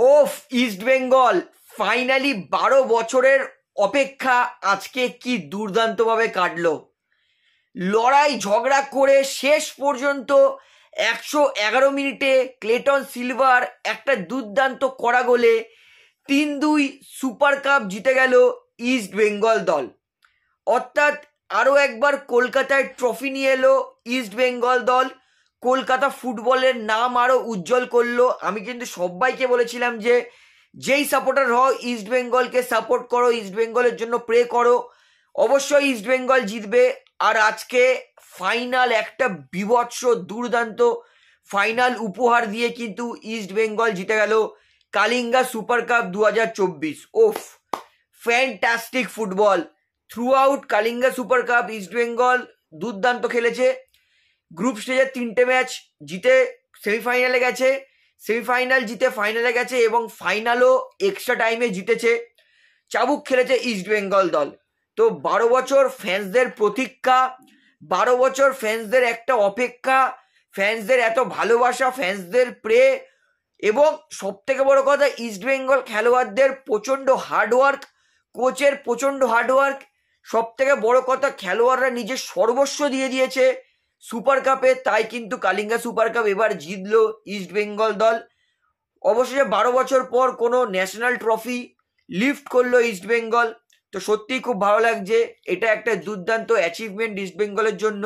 ওফ, east Bengal finally 12 বছরের অপেক্ষা আজকে কি দুর্দান্তভাবে কাটলো। লড়াই ঝগড়া করে শেষ পর্যন্ত 111 মিনিটে ক্লেটন সিলভার একটা দুর্দান্ত করা গোলে 3-2 সুপার কাপ জিতে গেল ইস্ট বেঙ্গল দল। অর্থাৎ আরও একবার কলকাতায় ট্রফি নিয়ে এলো ইস্ট বেঙ্গল দল। কলকাতা ফুটবলের নাম আরও উজ্জ্বল করলো। আমি কিন্তু সবাইকে বলেছিলাম যে যেই সাপোর্টার হও ইস্ট বেঙ্গলকে সাপোর্ট করো, ইস্ট বেঙ্গলের জন্য প্রে করো, অবশ্যই ইস্ট বেঙ্গল জিতবে। আর আজকে ফাইনাল একটা বীভৎস দুর্দান্ত ফাইনাল উপহার দিয়ে কিন্তু ইস্ট বেঙ্গল জিতে গেল কালিঙ্গা সুপার কাপ 2024। ওফ, fantastic football throughout Kalinga super cup. East Bengal দুর্দান্ত খেলেছে। গ্রুপ স্টেজের 3টে ম্যাচ জিতে সেমিফাইনালে গেছে, সেমিফাইনাল জিতে ফাইনালে গেছে এবং ফাইনালও এক্সট্রা টাইমে জিতেছে। চাবুক খেলেছে ইস্ট বেঙ্গল দল। তো 12 বছর ফ্যান্সদের প্রতীক্ষা, 12 বছর ফ্যান্সদের একটা অপেক্ষা, ফ্যান্সদের এত ভালোবাসা, ফ্যান্সদের প্রে, এবং সব থেকে বড় কথা ইস্ট বেঙ্গল খেলোয়াড়দের প্রচণ্ড হার্ডওয়ার্ক, কোচের প্রচণ্ড হার্ডওয়ার্ক, সব থেকে বড় কথা খেলোয়াড়রা নিজের সর্বস্ব দিয়ে দিয়েছে সুপার কাপে। তাই কিন্তু কালিঙ্গা সুপার কাপ এবার জিতলো ইস্ট বেঙ্গল দল। অবশেষে 12 বছর পর কোনো ন্যাশনাল ট্রফি লিফট করলো ইস্ট বেঙ্গল। তো সত্যিই খুব ভালো লাগছে, এটা একটা দুর্দান্ত অ্যাচিভমেন্ট ইস্ট বেঙ্গলের জন্য।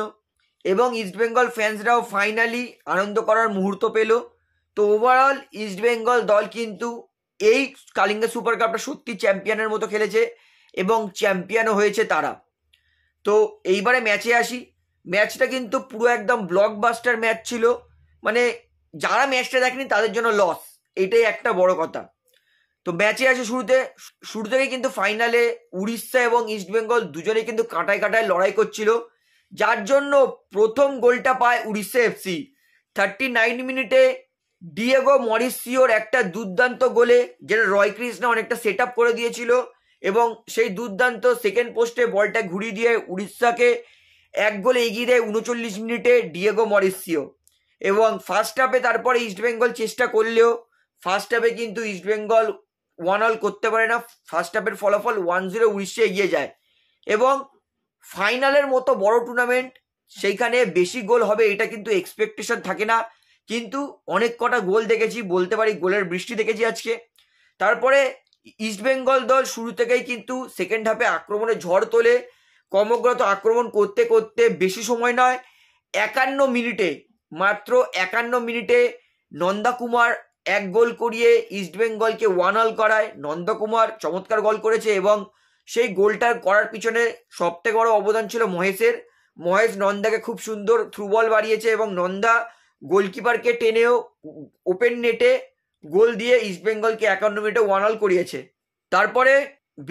এবং ইস্ট বেঙ্গল ফ্যান্সরাও ফাইনালি আনন্দ করার মুহূর্ত পেল। তো ওভারঅল ইস্ট বেঙ্গল দল কিন্তু এই কালিঙ্গা সুপার কাপটা সত্যি চ্যাম্পিয়নের মতো খেলেছে এবং চ্যাম্পিয়নও হয়েছে তারা। তো এইবারে ম্যাচে আসি। ম্যাচটা কিন্তু পুরো একদম ব্লকবাস্টার ম্যাচ ছিল। মানে যারা ম্যাচটা দেখেনি তাদের জন্য লস, এটাই একটা বড় কথা। তো ম্যাচে আসে শুরু থেকে কিন্তু ফাইনালে উড়িষ্যা এবং ইস্ট বেঙ্গল দুজনেই কিন্তু কাঁটায় কাঁটায় লড়াই করছিল, যার জন্য প্রথম গোলটা পায় উড়িষ্যা এফসি 39 মিনিটে ডিয়েগো মরিসিওর একটা দুর্দান্ত গোলে, যেটা রয় কৃষ্ণা অনেকটা সেট আপ করে দিয়েছিল। এবং সেই দুর্দান্ত সেকেন্ড পোস্টে বলটা ঘুরিয়ে দিয়ে উড়িষ্যাকে 1 গোলে এগিয়ে দেয় 39 মিনিটে ডিয়েগো মরিসিও। এবং ফার্স্ট হাফে তারপরে ইস্ট বেঙ্গল চেষ্টা করলেও ফার্স্ট হাফে কিন্তু ইস্ট বেঙ্গল 1-1 করতে পারে না। ফার্স্ট হাফের ফলাফল 1-0 উড়িষ্যা এগিয়ে যায়। এবং ফাইনালের মতো বড় টুর্নামেন্ট, সেইখানে বেশি গোল হবে এটা কিন্তু এক্সপেকটেশন থাকে না, কিন্তু অনেক কটা গোল দেখেছি, বলতে পারি গোলের বৃষ্টি দেখেছি আজকে। তারপরে ইস্ট বেঙ্গল দল শুরু থেকেই কিন্তু সেকেন্ড হাফে আক্রমণে ঝড় তোলে। ক্রমাগত আক্রমণ করতে করতে বেশি সময় নয়, 51 মিনিটে, মাত্র 51 মিনিটে নন্দা কুমার 1 গোল করিয়ে ইস্ট বেঙ্গলকে 1-1 করায়। নন্দা কুমার চমৎকার গোল করেছে এবং সেই গোলটা করার পিছনে সবথেকে বড় অবদান ছিল মহেশের। মহেশ নন্দাকে খুব সুন্দর থ্রু বল বাড়িয়েছে এবং নন্দা গোলকিপারকে টেনেও ওপেন নেটে গোল দিয়ে ইস্ট বেঙ্গলকে 51 মিনিটে 1-1 করিয়েছে। তারপরে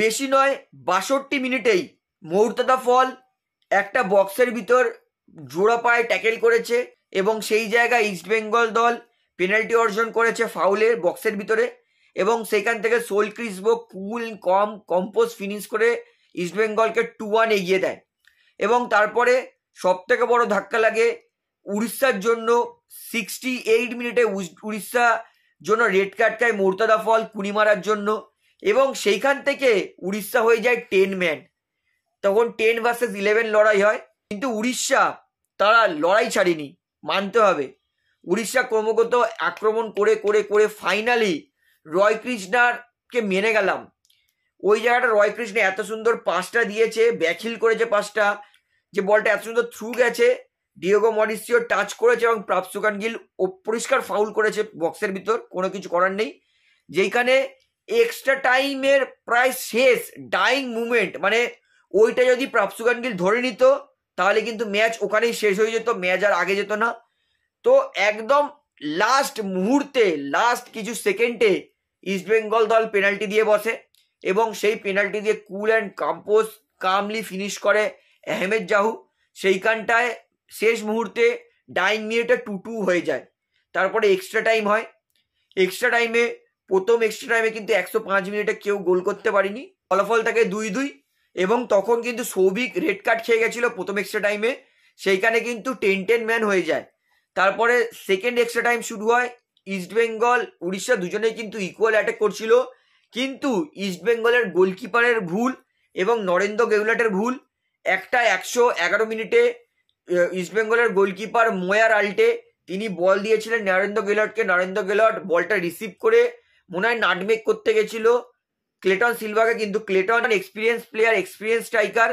বেশি নয়, 62 মিনিটেই মৌর্তাদা ফল একটা বক্সের ভিতর জোড়া পায়ে ট্যাকেল করেছে এবং সেই জায়গায় ইস্ট বেঙ্গল দল পেনাল্টি অর্জন করেছে ফাউলের বক্সের ভিতরে। এবং সেখান থেকে সোল ক্রিসবো কম্পোজ ফিনিশ করে ইস্ট বেঙ্গলকে 2-1 এগিয়ে দেয়। এবং তারপরে সব থেকে বড় ধাক্কা লাগে উড়িষ্যার জন্য। 68 মিনিটে উড়িষ্যা জন্য রেড কার্ড খায় মোর্তাদা ফল কুনি মারার জন্য, এবং সেইখান থেকে উড়িষ্যা হয়ে যায় 10 ম্যান। তখন 10 ভার্সেস 11 লড়াই হয়, কিন্তু উড়িষ্যা তারা লড়াই ছাড়েনি, মানতে হবে। উড়িষ্যা ক্রমাগত আক্রমণ করে করে করে ফাইনালি রয় কৃষ্ণাকে মেনে গেলাম। ওই জায়গাটা রয় কৃষ্ণ এত সুন্দর পাসটা দিয়েছে, ব্যাকহিল করেছে পাসটা, যে বলটা এত সুন্দর থ্রু গেছে, ডিয়েগো মরিসিও টাচ করেছে এবং প্রাপসুকান গিল পরিষ্কার ফাউল করেছে বক্সের ভিতর, কোনো কিছু করার নেই। যেইখানে এক্সট্রা টাইমের প্রায় শেষ ডাইং মুভমেন্ট, মানে ওইটা যদি প্রাপসুকান গিল ধরে নিত তাহলে কিন্তু ম্যাচ ওখানেই শেষ হয়ে যেত, ম্যাচ আর আগে যেত না। তো একদম লাস্ট মুহূর্তে, লাস্ট কিছু সেকেন্ডে ইস্ট বেঙ্গল দল পেনাল্টি দিয়ে বসে এবং সেই পেনাল্টি দিয়ে কুল অ্যান্ড কম্পোজ কামলি ফিনিশ করে আহমেদ জাহু। সেইখানটায় শেষ মুহূর্তে ডাইং মিনিটে 2-2 হয়ে যায়। তারপরে এক্সট্রা টাইম হয়। এক্সট্রা টাইমে প্রথম এক্সট্রা টাইমে কিন্তু 105 মিনিটে কেউ গোল করতে পারেনি, ফলাফল থাকে 2-2। এবং তখন কিন্তু সৌভিক রেড কার্ড খেয়ে গেছিল প্রথম এক্সট্রা টাইমে, সেইখানে কিন্তু 10-10 ম্যান হয়ে যায়। তারপরে সেকেন্ড এক্সট্রা টাইম শুরু হয়, ইস্টবেঙ্গল উড়িষ্যা দুজনেই কিন্তু ইকুয়াল অ্যাটাক করছিল, কিন্তু ইস্টবেঙ্গলের গোলকিপারের ভুল এবং নরেন্দ্র গেহলটের ভুল। একটা 111 মিনিটে ইস্টবেঙ্গলের গোলকিপার মোয়ার আল্টে তিনি বল দিয়েছিলেন নরেন্দ্র গেহলটকে। নরেন্দ্র গেহলট বলটা রিসিভ করে মনে হয় নাটমেক করতে গেছিল ক্লেটন সিলভাকে, কিন্তু Clayton experience player, experience striker,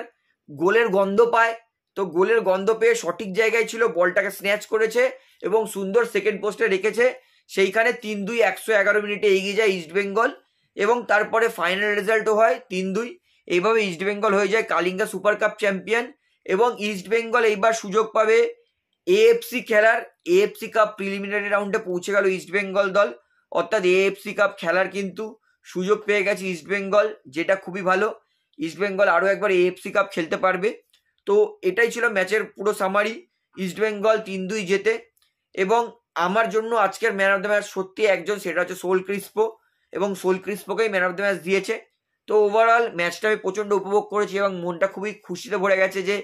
গোলের গন্ধ পায়। তো গোলের গন্ধ পেয়ে সঠিক জায়গায় ছিল, বলটাকে স্ন্যাচ করেছে এবং সুন্দর সেকেন্ড পোস্টে রেখেছে। সেইখানে 3-2 111 মিনিটে এগিয়ে যায় ইস্টবেঙ্গল এবং তারপরে ফাইনাল রেজাল্টও হয় 3-2। এইভাবে ইস্টবেঙ্গল হয়ে যায় কালিঙ্গা সুপার কাপ চ্যাম্পিয়ন এবং ইস্টবেঙ্গল এইবার সুযোগ পাবে এএফসি খেলার। এএফসি কাপ প্রিলিমিনারি রাউন্ডে পৌঁছে গেল ইস্টবেঙ্গল দল, অর্থাৎ এএফসি কাপ খেলার কিন্তু সুযোগ পেয়ে গেছে ইস্টবেঙ্গল, যেটা খুবই ভালো। ইস্টবেঙ্গল আরও একবার এএফসি কাপ খেলতে পারবে। তো এটাই ছিল ম্যাচের পুরো সামারি। ইস্টবেঙ্গল 3-2 জেতে এবং আমার জন্য আজকের ম্যান অফ দ্য ম্যাচ সত্যি একজন, সেটা হচ্ছে সোল ক্রিস্পো, এবং সোল ক্রিস্পোকেই ম্যান অফ দ্য ম্যাচ দিয়েছে। তো ওভারঅল ম্যাচটা আমি প্রচণ্ড উপভোগ করেছি এবং মনটা খুবই খুশিতে ভরে গেছে যে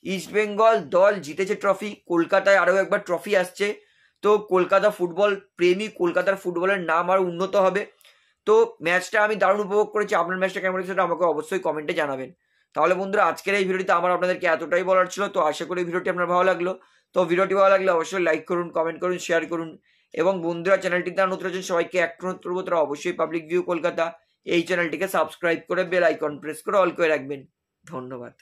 ইস্টবেঙ্গল দল জিতেছে ট্রফি। কলকাতায় আরও একবার ট্রফি আসছে, তো কলকাতা ফুটবল প্রেমী, কলকাতার ফুটবলের নাম আরও উন্নত হবে। তো ম্যাচটা আমি দারুণ উপভোগ করেছি। আপনার ম্যাচটা কেমন হয়েছে সেটা আমাকে অবশ্যই কমেন্টে জানাবেন। তাহলে বন্ধুরা, আজকের এই ভিডিওটিতে আমার আপনাদেরকে এতটাই বলার ছিল। তো আশা করি ভিডিওটি আপনার ভালো লাগলো। তো ভিডিওটি ভালো লাগলে অবশ্যই লাইক করুন, কমেন্ট করুন, শেয়ার করুন এবং বন্ধুরা চ্যানেলটিতে নতুন আছেন সবাইকে অনুরোধ করবো তারা অবশ্যই পাবলিক ভিউ কলকাতা এই চ্যানেলটিকে সাবস্ক্রাইব করে বেল আইকন প্রেস করে অল করে রাখবেন। ধন্যবাদ।